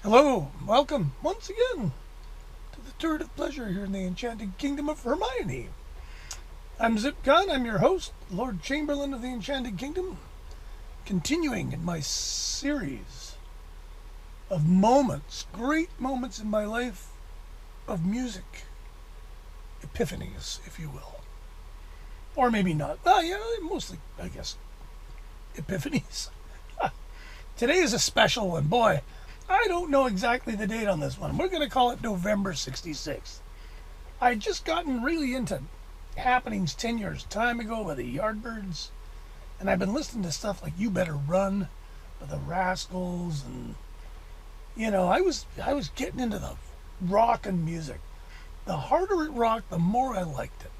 Hello, welcome once again to the Turret of Pleasure here in the Enchanted Kingdom of Hermione. I'm Zip Gunn, I'm your host, Lord Chamberlain of the Enchanted Kingdom, continuing in my series of moments, great moments in my life of music, epiphanies, if you will. Or maybe not. Mostly, I guess, epiphanies. Today is a special one, boy. I don't know exactly the date on this one. We're going to call it November 66. I'd just gotten really into happenings 10 years time ago with the Yardbirds, and I've been listening to stuff like You Better Run with the Rascals, and I was getting into the rock and music. The harder it rocked, the more I liked it.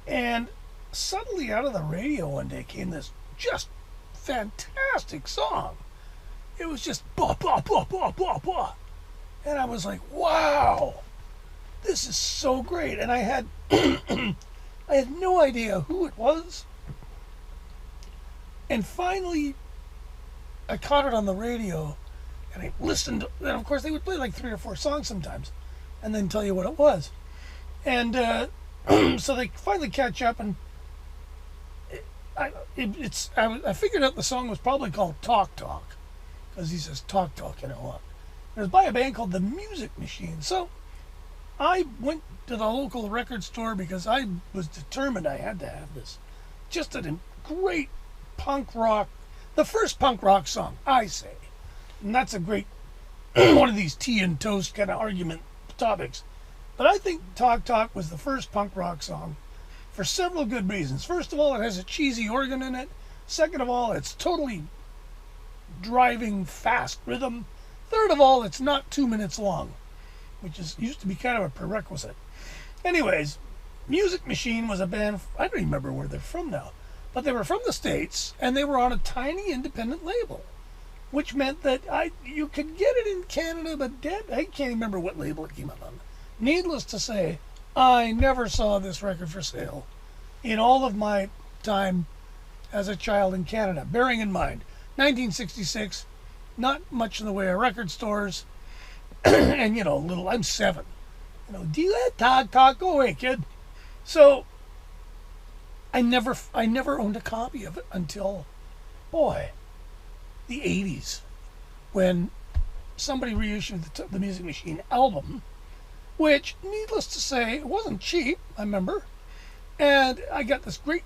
And suddenly out of the radio one day came this just fantastic song. It was just blah, blah, blah, blah, blah, blah. And I was like, wow, this is so great. And I had I had no idea who it was. And finally, I caught it on the radio and I listened. And of course, they would play like 3 or 4 songs sometimes and then tell you what it was. And so they finally catch up, and I figured out the song was probably called Talk Talk, because he says talk talk in it a lot. It was by a band called The Music Machine. So I went to the local record store because I was determined I had to have this. Just a great punk rock, the first punk rock song, I say. And that's a great, one of these tea and toast kind of argument topics. But I think Talk Talk was the first punk rock song for several good reasons. First of all, it has a cheesy organ in it. Second of all, it's totally driving fast rhythm. Third of all, it's not 2 minutes long, which used to be kind of a prerequisite. Anyways, Music Machine was a band, I don't even remember where they're from now, but they were from the States, and they were on a tiny independent label, which meant that you could get it in Canada, but I can't even remember what label it came out on. Needless to say, I never saw this record for sale in all of my time as a child in Canada, bearing in mind 1966, not much in the way of record stores, and I'm 7. Do you let Talk Talk go away, kid? So I never owned a copy of it until, boy, the 80s, when somebody reissued the Music Machine album, which, needless to say, it wasn't cheap, I remember, and I got this great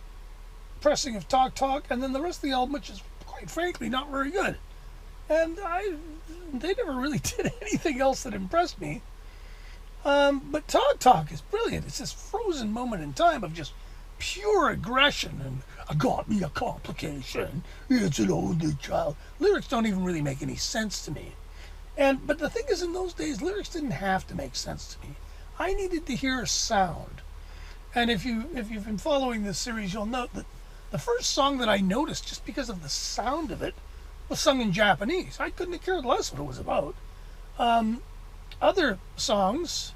pressing of Talk Talk, and then the rest of the album, which is quite frankly not very good. And they never really did anything else that impressed me. But Talk Talk is brilliant. It's this frozen moment in time of just pure aggression, and I got me a complication. It's an only child. Lyrics don't even really make any sense to me. But the thing is, in those days, lyrics didn't have to make sense to me. I needed to hear a sound. And if you've been following this series, you'll note that the first song that I noticed, just because of the sound of it, was sung in Japanese. I couldn't have cared less what it was about. Other songs,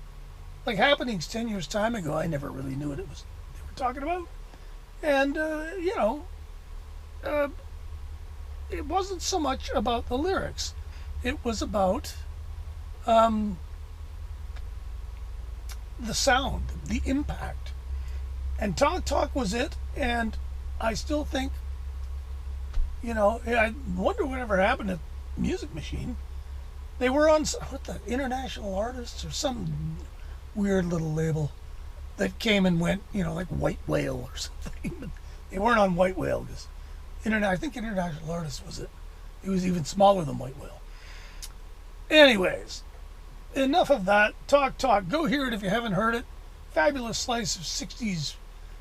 like Happenings 10 years time ago, I never really knew what they were talking about. And, it wasn't so much about the lyrics. It was about the sound, the impact. And Talk Talk was it, and I still think, I wonder whatever happened to Music Machine. They were on, the International Artists or some weird little label that came and went, like White Whale or something. But they weren't on White Whale, because I think International Artists was it. It was even smaller than White Whale. Anyways, enough of that. Talk Talk. Go hear it if you haven't heard it. Fabulous slice of 60s.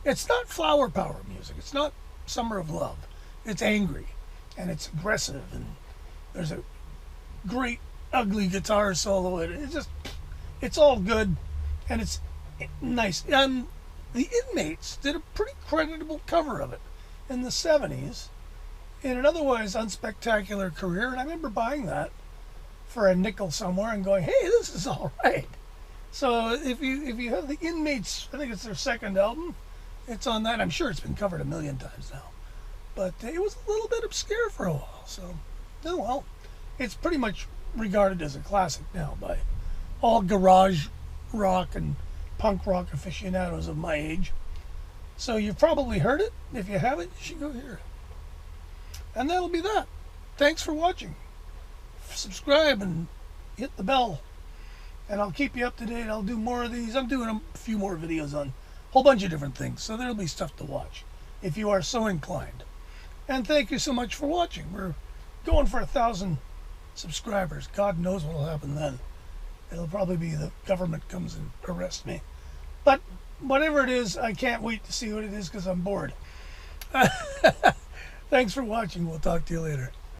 It's not flower power music. It's not Summer of Love. It's angry, and it's aggressive, and there's a great ugly guitar solo. It's all good, and it's nice. And the Inmates did a pretty creditable cover of it in the 70s in an otherwise unspectacular career, and I remember buying that for a nickel somewhere and going, hey, this is all right. So if you have the Inmates, I think it's their second album, it's on that. I'm sure it's been covered a million times now. But it was a little bit obscure for a while. So, oh well. It's pretty much regarded as a classic now by all garage rock and punk rock aficionados of my age. So you've probably heard it. If you haven't, you should go hear it. And that'll be that. Thanks for watching. Subscribe and hit the bell. And I'll keep you up to date. I'll do more of these. I'm doing a few more videos on a whole bunch of different things. So there'll be stuff to watch if you are so inclined. And thank you so much for watching. We're going for 1,000 subscribers. God knows what will happen then. It'll probably be the government comes and arrests me. But whatever it is, I can't wait to see what it is because I'm bored. Thanks for watching. We'll talk to you later.